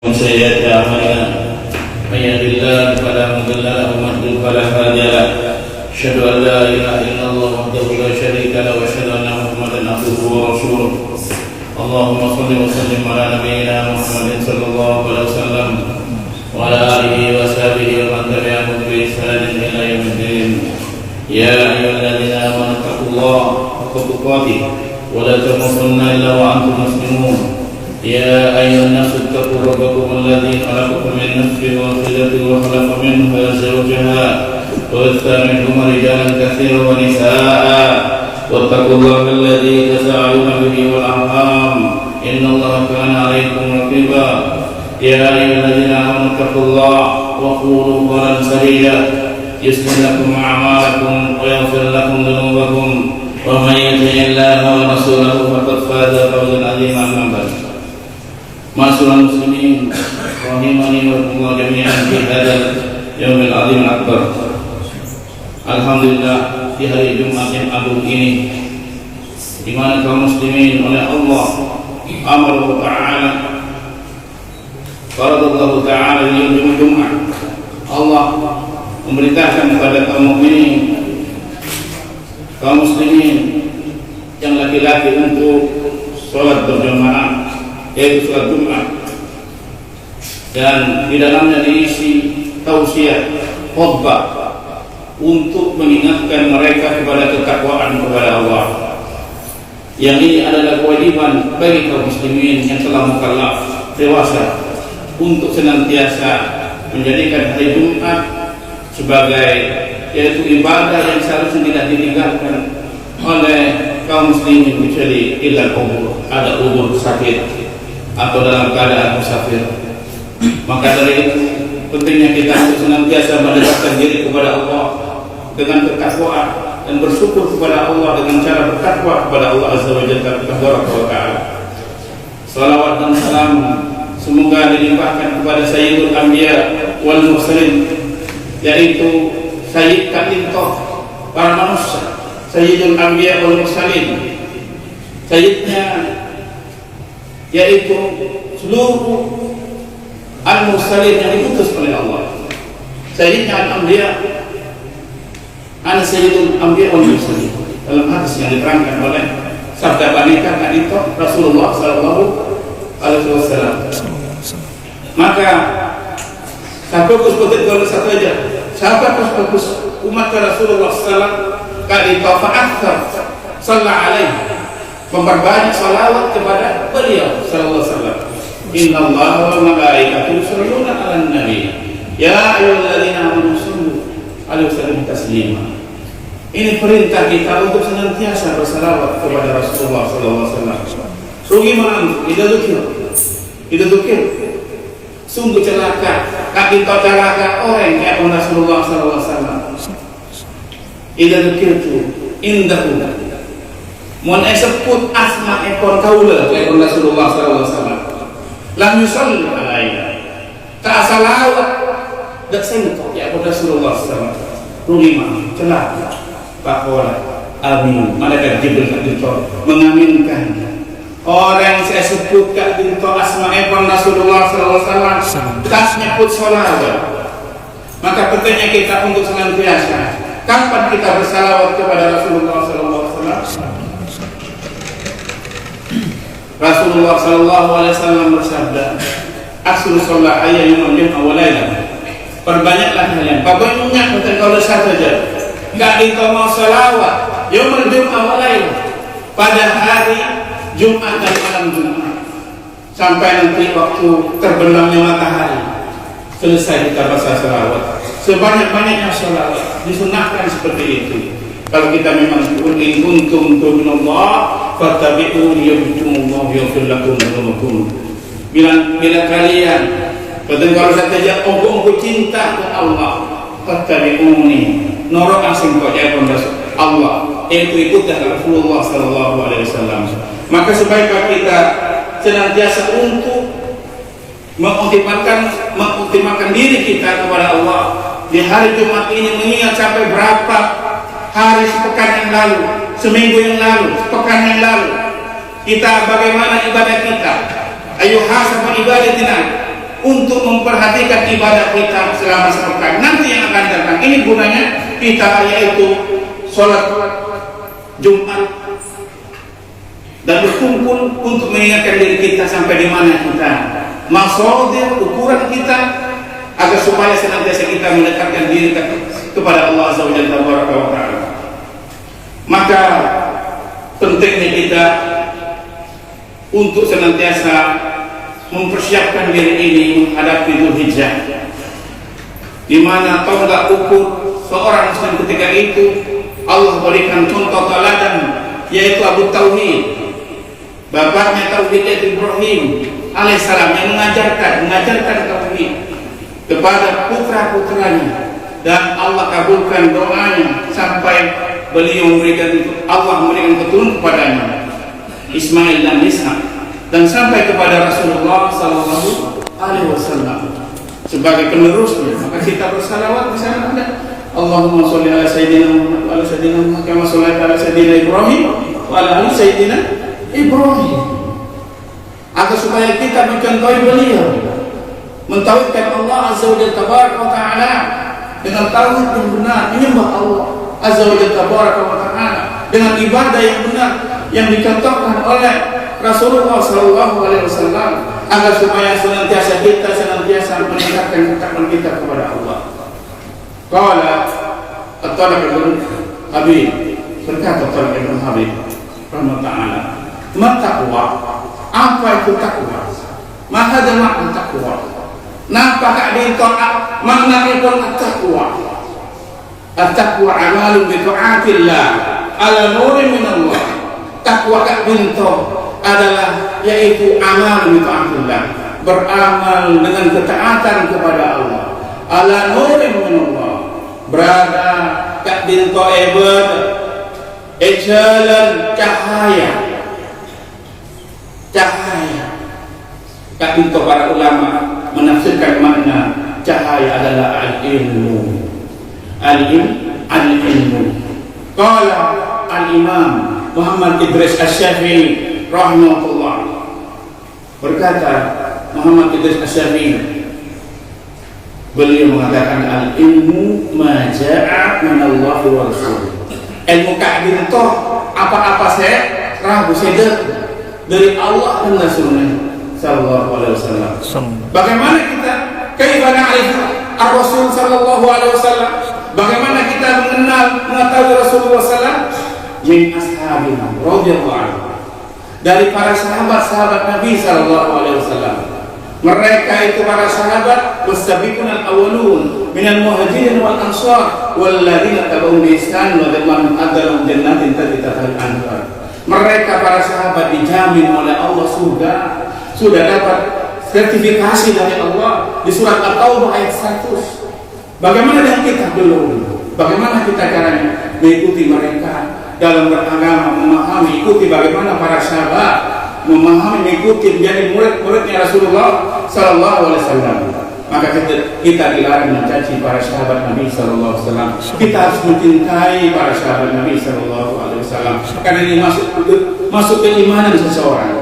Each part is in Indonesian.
ومن سيئات أعمالنا من يهد الله فلا مضل له ومن يضلل فلا هادي له أشهد أن لا إله إلا الله وحده لا شريك له وأشهد أن محمدا عبده ورسوله اللهم صل وسلم على نبينا محمد صلى الله عليه وسلم وعلى آله وصحبه ومن تبعهم بإحسان إلى يوم الدين يا أيها الذين آمنوا اتقوا الله حق تقاته ولا تموتن إلا وأنتم مسلمون يا أيها الناس اتقوا ربكم الذي خلقكم من نفس واحدة وخلق منها زوجها وبث منهما رجالا كثيرا ونساء واتقوا الله الذي تساءلون به والأرحام إن الله كان عليكم رقيبا يا أيها الذين آمنوا اتقوا الله وقولوا قولا سديدا يصلح لكم أعمالكم ويغفر لكم ذنوبكم ومن يطع الله ورسوله فقد فاز فوزا عظيما أما بعد Ma'asyiral muslimin rahimani wa rahimakumullah jami'an fi hadzal yaumil 'azim akbar. Alhamdulillah di hari Jumat yang agung ini di mana kaum muslimin oleh Allah amara ta'ala faradallahu ta'ala yaumul Jumat. Allah memerintahkan kepada kaum mukminin kaum muslimin yang laki-laki untuk salat berjamaah yaitu sholat Jumat, dan di dalamnya diisi tausiah khutbah untuk mengingatkan mereka kepada ketakwaan kepada Allah. Yang ini adalah kewajiban bagi kaum muslimin yang telah mukallaf dewasa untuk senantiasa menjadikan hari Jumat sebagai yaitu ibadah yang seharusnya tidak ditinggalkan oleh kaum muslimin kecuali illa umur, ada umur sakit atau dalam keadaan musafir. Maka dari itu pentingnya kita untuk senantiasa mendekatkan diri kepada Allah dengan ketakwaan dan bersyukur kepada Allah dengan cara bertakwa kepada Allah Azza wa Jalla wa ta'ala. Salawat dan salam semoga dilimpahkan kepada Sayyidul Anbiya wal Mursalin, yaitu Sayyid Katintoh para manusia, Sayyidul Anbiya wal Mursalin, Sayyidnya yaitu seluruh al-mursalin yang diutus oleh Allah. Sayyidina al-anbiya ana sayyidul anbiya wal mursalin, dalam hadis yang diterangkan oleh sabda panika itu Rasulullah sallallahu alaihi wasallam. Maka fokus betul satu aja. Siapa fokus umat Rasulullah sallallahu alaihi wasallam sallallahu alaihi memperbanyak salawat kepada beliau sallallahu alaihi wasallam. Innallaha wa malaikatahu yusholluna 'alan nabi ya ayyuhalladzina amanu shallu 'alaihi wasallam taslima. Ini perintah kita untuk senantiasa bersalawat kepada Rasulullah sallallahu alaihi wasallam. Sungguh man tidak dukir sungguh celaka kaki celaka orang yang Rasulullah sallallahu alaihi wasallam. Tidak dukir tu indahu mun sebut asma ekor kaula ekor Rasulullah sallallahu alaihi wasallam lam yusalli alaihi ta salawat dak sentuh ya ekor Rasulullah sallallahu alaihi wasallam rumah celaka pakola amin malaikat Jibril mengaminkan orang yang saya sebut kak bintu asma ekor Rasulullah sallallahu alaihi wasallam tas nyebut salawat. Maka pentingnya kita untuk senantiasa kapan kita bersalawat kepada Rasulullah sallallahu alaihi wasallam. Rasulullah sallallahu alaihi wasallam bersabda, "Aksuru sholat ayyamul jum'ah wa lailah." Perbanyaklah kalian. Pokoknya bukan kalau saja. Enggak ditolong selawat yaumul jum'ah wa lailah, pada hari Jumat dan malam Jumat, sampai nanti waktu terbenamnya matahari selesai kita baca selawat. Sebanyak-banyaknya selawat disunahkan seperti itu. Kalau kita memang kuntum tu'minallah fattabi'uni yuhibbukumullah yaghfir lakum dzunubakum. Bila kalian kalau saja engkau cinta kepada Allah, fattabi'uni norok asing kau jalan Allah, itu ikutlah Rasulullah sallallahu alaihi wasallam. Maka sebaiknya kita senantiasa untuk mengoptimalkan diri kita kepada Allah di hari Jumat ini, mengingat sampai berapa hari sepekan yang lalu, seminggu yang lalu, sepekan yang lalu kita bagaimana ibadah kita. Ayo hasab ibadatina untuk memperhatikan ibadah kita selama sepekan. Nanti yang akan datang ini gunanya kita, yaitu sholat Jumat, dan berkumpul untuk mengingatkan diri kita sampai di mana kita, maksudnya ukuran kita, agar supaya senantiasa kita mendekatkan diri kepada Allah Azza wa Jalla. Maka pentingnya kita untuk senantiasa mempersiapkan diri ini menghadapi Dzulhijjah, di mana tonggak ukur seorang muslim ketika itu Allah berikan contoh teladan, yaitu Abu Tauhid, bapaknya Tauhid, yaitu Ibrahim alaihissalam, yang mengajarkan Tauhid kepada putra-putranya, dan Allah kabulkan doanya sampai beliau Allah memberikan keturunan kepadanya, Ismail dan Ishak, dan sampai kepada Rasulullah Sallallahu Alaihi Wasallam sebagai penerusnya. Maka kita bersalawat di sana ada Allahumma sholli ala sayyidina Muhammad wa ala sayyidina Muhammad kama shallaita ala sayyidina Ibrahim wa ala ali sayyidina Ibrahim, agar supaya kita mencontohi beliau, mentauhidkan Allah Azza wa Jalla dengan tauhid yang benar, menyembah Allah Azza wa Jalla dengan ibadah yang benar yang dicontohkan oleh Rasulullah Sallallahu Alaihi Wasallam, agar supaya senantiasa meningkatkan ketakwaan kita kepada Allah. Qala At-Talib bin Habib, berkata Talib bin Habib rahimahullah, "Taqwa, apa itu takwa? Maka makna takwa. Napakah di taat makna itu takwa? At-taqwa amalun bi ta'atillah ala nurin min Allah." Takwa kak binto adalah yaitu amal bi ta'atillah, beramal dengan ketaatan kepada Allah, ala nurin min Allah, berada kak binto ebed ejalan cahaya kak binto. Para ulama menafsirkan makna cahaya adalah al-ilmu. Qala al-Imam Muhammad Idris Asy-Syafi'i rahimahullah, berkata Muhammad Idris Asy-Syafi'i, beliau mengatakan al-ilmu ma ja'a min Allah wa Rasul. Ilmu ka'bin toh apa-apa saya ragu saya dari Allah dan Rasulnya sallallahu alaihi wasallam. Bagaimana kita kaifa na'rifu ar-Rasul sallallahu alaihi wasallam? Bagaimana kita mengetahui Rasulullah sallallahu min ashabina radhiyallahu anhu, dari para sahabat Nabi sallallahu alaihi wasallam. Mereka itu para sahabat wasabiqun al-awwalun minal muhajirin wal ansar walladzina tabi'uhum bi ihsan wa radhiyallahu anhum jannatin tajri tahtaha al-anhar. Mereka para sahabat dijamin oleh Allah surga, sudah dapat sertifikasi dari Allah di surat At-Taubah ayat 100. Bagaimana dengan kita belum? Bagaimana kita caranya mengikuti mereka dalam beragama, memahami, ikuti bagaimana para sahabat memahami, mengikuti, menjadi murid-muridnya Rasulullah Sallallahu Alaihi Wasallam. Maka kita dilarang mencaci para sahabat Nabi Sallallahu Alaihi Wasallam. Kita harus mencintai para sahabat Nabi Sallallahu Alaihi Wasallam, karena ini masuk keimanan seseorang.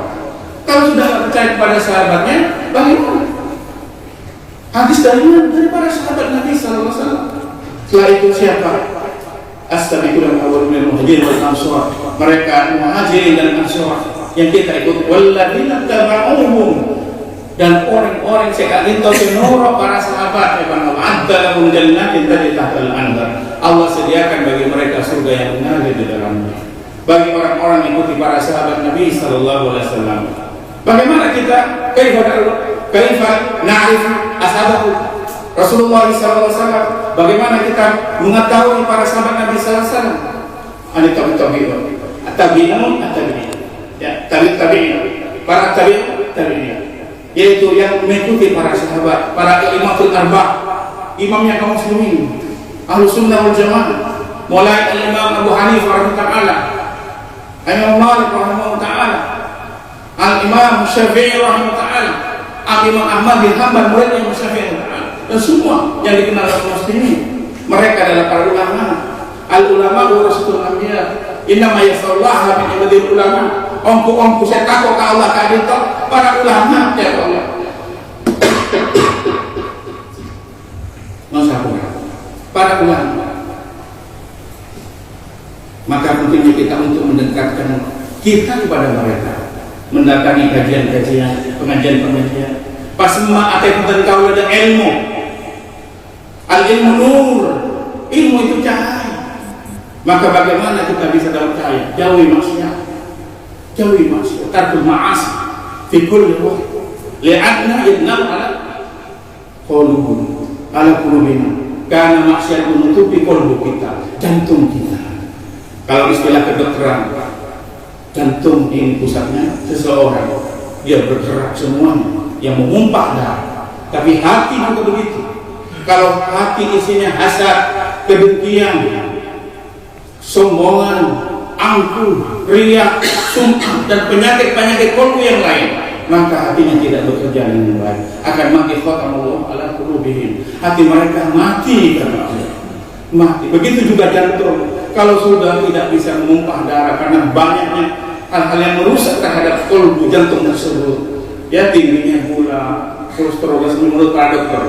Kalau sudah tidak percaya kepada sahabatnya, bagaimana? Hadis dari mana? Dari para sahabat Nabi Sallallahu Alaihi Wasallam. Setelah itu siapa? As-sabiqun al-awwalun minal muhajirin wal ansar. Mereka muhajirin dan ansar yang kita ikut, walladzina tabauhum, dan orang-orang sekali itu menurut para sahabat, ya Allah adda lahum jannatin tajri tahtal anhar. Allah sediakan bagi mereka surga yang mengalir di dalamnya. Bagi orang-orang yang ikuti para sahabat Nabi Sallallahu Alaihi Wasallam. Bagaimana kita kaifa na'rif ashabahu Rasulullah sallallahu alaihi wasallam? Bagaimana kita mengetahui para sahabat Nabi sallallahu alaihi wasallam? Ani tabi'un, ya, tabi'in, para tabi'in, yaitu yang mengikuti para sahabat, para imatul arba', imamnya kaum muslimin, Ahlus Sunnah wal Jamaah, mulai al-Imam Abu Hanifah rahimahullah, Imam Malik rahimahullah, al-Imam Syafi'i rahimahullah, Imam Ahmad bin Hanbal muridnya Imam Syafi'i, dan semua yang dikenal oleh muslimin. Mereka adalah para ulama. Al-ulama warasatul anbiya. Inna ma yasallahu min ibadil ulama. Ongku saya takut ke Allah kadang para ulama ya Allah. para ulama. Maka pentingnya kita untuk mendekatkan kita kepada mereka, mendatangi kajian-kajian, pengajian-pengajian. Pas ma'ataikum kau ada ilmu, al-ilmu nur, ilmu itu cahaya. Maka bagaimana kita bisa dapat cahaya? Jauhi maksiat, tarkul ma'asi fi kulli waqt. Li'anna yadnam ala qulubina, karena maksiat menutupi qalbu kita, jantung kita. Kalau istilah kedokteran, jantung ini pusatnya seseorang, dia bergerak semuanya, yang mengumpah darah. Tapi hati juga begitu. Kalau hati isinya hasad, kebencian, sombongan, angkuh, riak, sum'ah, dan penyakit-penyakit qalbu yang lain, maka hatinya tidak bekerja dengan baik. Akan mati khatamullah ala qulubihim. Hati mereka mati karena Allah. Mati. Begitu juga jantung. Kalau sudah tidak bisa memumpah darah karena banyaknya hal-hal yang merusak terhadap qalbu jantung tersebut, ya tingginya gula, kolesterol menurut para dokter,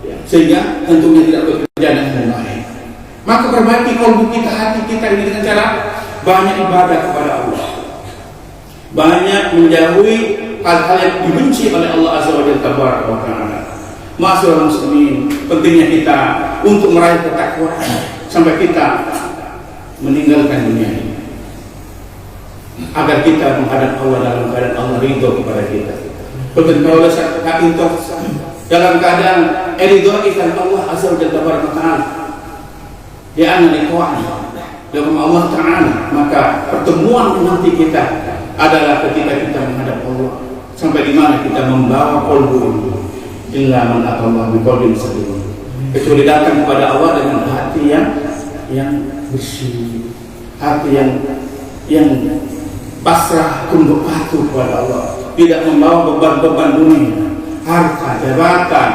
ya, sehingga jantungnya tidak bekerja dengan baik. Maka perbaiki qalbu kita, hati kita ini dengan cara banyak ibadah kepada Allah, banyak menjauhi hal-hal yang dibenci oleh Allah Azza wa Jalla. Ma'asyiral muslimin, pentingnya kita untuk meraih ketakwaan sampai kita meninggalkan dunia ini, agar kita menghadap Allah dalam keadaan Allah ridho kepada kita. Berkata saat itu dalam keadaan ridho ikan Allah Azza wa Jalla, di anna liqa'ani dengan Allah Ta'ala. Maka pertemuan nanti kita adalah ketika kita menghadap Allah, sampai di mana kita membawa qalbu illa man atallah biqalbin salim, kecuali datang kepada Allah dengan hati yang bersih, hati yang pasrah tunduk patuh kepada Allah, tidak membawa beban-beban dunia, harta, jabatan,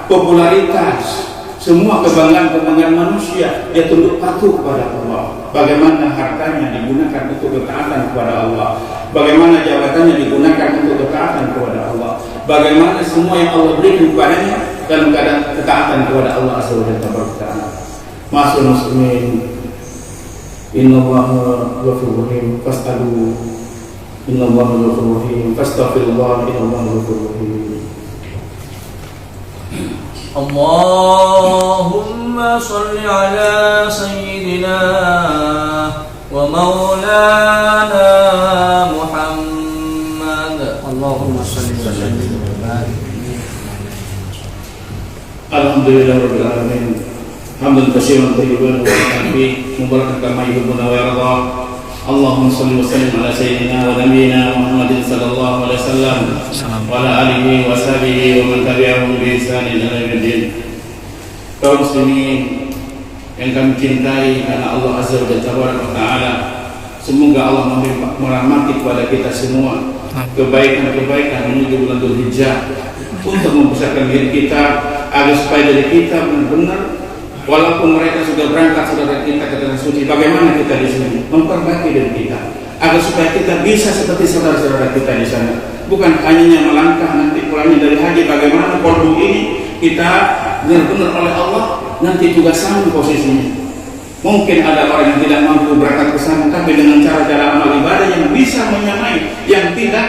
popularitas, semua kebanggaan-kebanggaan manusia. Dia tunduk patuh kepada Allah. Bagaimana hartanya digunakan untuk ketaatan kepada Allah, bagaimana jabatannya digunakan untuk ketaatan kepada Allah, bagaimana semua yang Allah berikan kepadanya dalam keadaan ketaatan kepada Allah Azza wa Jalla. Ma'asyiral muslimin, innallaha ghafurur rahim fastaghfiru, innallaha ghafurur rahim fastaghfirullah, innallaha ghafurur rahim. Allahumma salli ala sayyidina wa maulana Muhammad. Allahumma salli wa sallim wa barik. Alhamdulillahirabbil alamin. Hamdan katsiran thayyiban mubarakan fihi, mubarakan kama yuhibbuna wa yarda. Allahumma shalli wa sallim ala sayyidina wa nabiyyina Muhammadin sallallahu alaihi wasallam wa ala alihi wa sahbihi wa man tabi'ahum bi ihsanin ila yaumil. Kaum muslimin yang kami cintai karena Allah Azza wa Jalla, semoga Allah merahmati kepada kita semua kebaikan-kebaikan menuju bulan Dzulhijjah, untuk membesarkan diri kita agar supaya dari kita benar-benar, walaupun mereka sudah berangkat saudara kita ke tanah suci, bagaimana kita di sini memperbaiki diri kita agar supaya kita bisa seperti saudara-saudara kita di sana. Bukan hanya melangkah nanti pulangnya dari haji, bagaimana qalbu ini kita benar-benar oleh Allah nanti juga sama posisinya. Mungkin ada orang yang tidak mampu berangkat ke sana, tapi dengan cara-cara amal ibadah yang bisa menyamai, yang tidak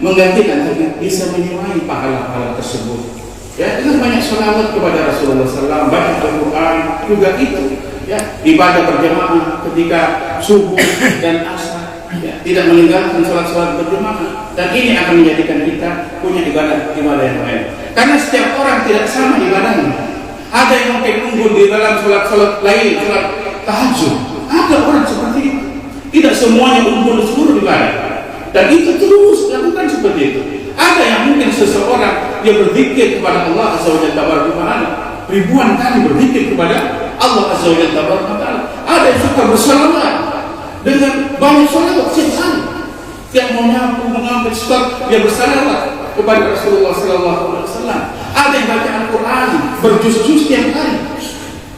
menggantikan, tapi bisa menyamai pahala-pahala tersebut. Ya, dengan banyak sholawat kepada Rasulullah SAW, banyak Al-Quran juga itu. Ya, ibadah berjamaah ketika subuh dan asar, ya, tidak meninggalkan sholat-sholat berjamaah, dan ini akan menjadikan kita punya ibadah yang lain. Karena setiap orang tidak sama ibadahnya. Ada yang mungkin unggul di dalam sholat lain, sholat tahajud. Ada orang seperti itu. Tidak semuanya unggul di seluruh ibadah, dan itu terus lakukan seperti itu. Ada yang mungkin seseorang yang berzikir kepada Allah Azza wa Jalla ribuan kali berzikir kepada Allah Azza wa Jalla. Ada yang suka bersalawat dengan banyak salawat setiap hari. Tiap mau nyapu, mengambil stok, dia bersalawat kepada Rasulullah SAW. Ada yang baca Al-Quran berjuz-juz setiap hari.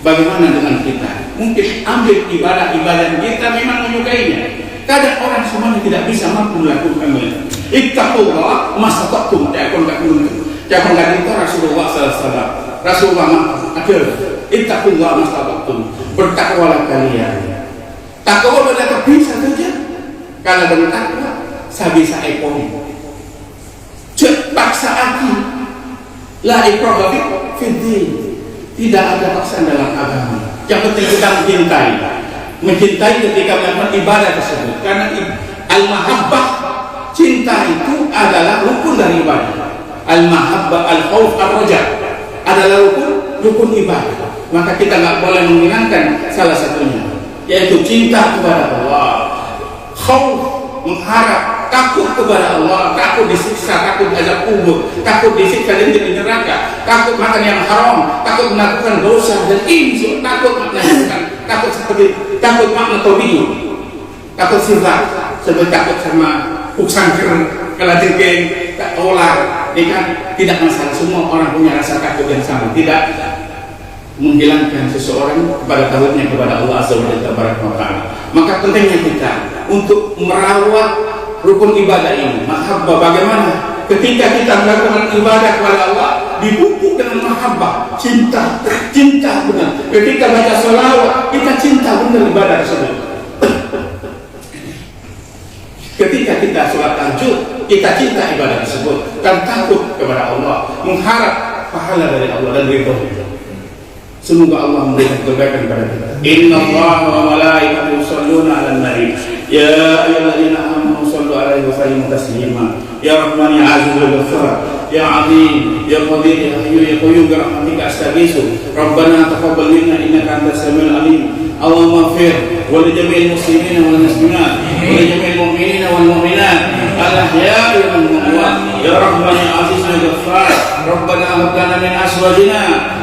Bagaimana dengan kita? Mungkin ambil ibadah-ibadah kita memang menyukainya. Kadang orang semuanya tidak bisa mampu melakukannya. Ittaqullah masata'tum, jangan itu Rasulullah SAW. Rasulullah ada Ittaqullah mastata'tum. Bertakwalah kalian. Takwa adalah bisa saja. Kalau bertakwa, sabisa ekor. Paksa aki. La ikraha fiddin. Tidak ada paksaan dalam agama. Yang penting kita mencintai. Mencintai ketika melakukan ibadah tersebut. Karena al-mahabbah, cinta itu adalah rukun dari ibadah. Al-mahabbah, al-khauf, ar-raja adalah rukun ibadah. Maka kita nggak boleh menghilangkan salah satunya, yaitu cinta kepada Allah, khauf, mengharap, takut kepada Allah, takut disiksa, takut azab kubur, takut disiksa dan di neraka, takut makan yang haram, takut melakukan dosa, dan ini takut maknanya takut seperti takut makna tobi, takut sifat seperti takut sama uksangker, kalajengking, tak olah, ini kan tidak masalah. Semua orang punya rasa takut yang sama, tidak menghilangkan seseorang kepada takutnya kepada Allah Azza wa Jalla. Maka pentingnya kita untuk merawat rukun ibadah ini, mahabbah. Bagaimana ketika kita melakukan ibadah kepada Allah dipupuk dengan mahabbah, cinta benar. Ketika baca sholawat, kita cinta benar ibadah tersebut. Ketika kita sholat tahajud, kita cinta ibadah tersebut dan takut kepada Allah, mengharap pahala dari Allah dan ridho. Semoga Allah memberikan kebaikan kepada kita. Innallaha wa malaikatahu yusholluna 'alan nabi. Ya ayyuhalladzina amanu shollu 'alaihi wa sallimu taslima. Ya Rahman ya Aziz ya Ghaffar ya Azim ya Qadir ya Hayyu ya Qayyum bi rahmatika astaghiitsu. Rabbana taqabbal minna innaka antas samiul 'alim. Allahumma ighfir wa li jami'il muslimina wal muslimat wa li jami'il mu'minina wal mu'minat al-ahya'i wal amwat. Ya Rahman ya Aziz ya Ghaffar. Rabbana hab lana min azwajina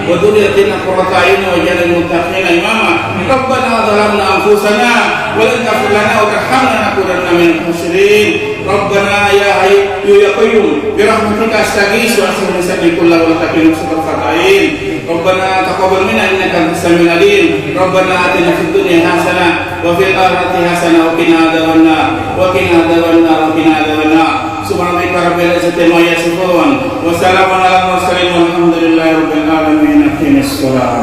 wa dhurriyyatina qurrata a'yun waj'alna lil muttaqina imama. Rabbana zalamna anfusana wa la taghfir lana wa tarhamna lanakunanna minal khasirin. Rabbana ya Hayyu ya Qayyum bi rahmatika astaghiitsu wa aslih li kulli wa taqina sirfatain. Rabbana taqabbal minna innaka antas samiul 'alim. Rabbana atina fid dunya hasanah wa fil akhirati hasanah wa qina adzabannar wa qina adzabannar wa qina adzabannar. Subhanaka rabbil izzati amma yasifun wa salamun alal mursalin walhamdulillahi rabbil alamin. Aqimis shalah.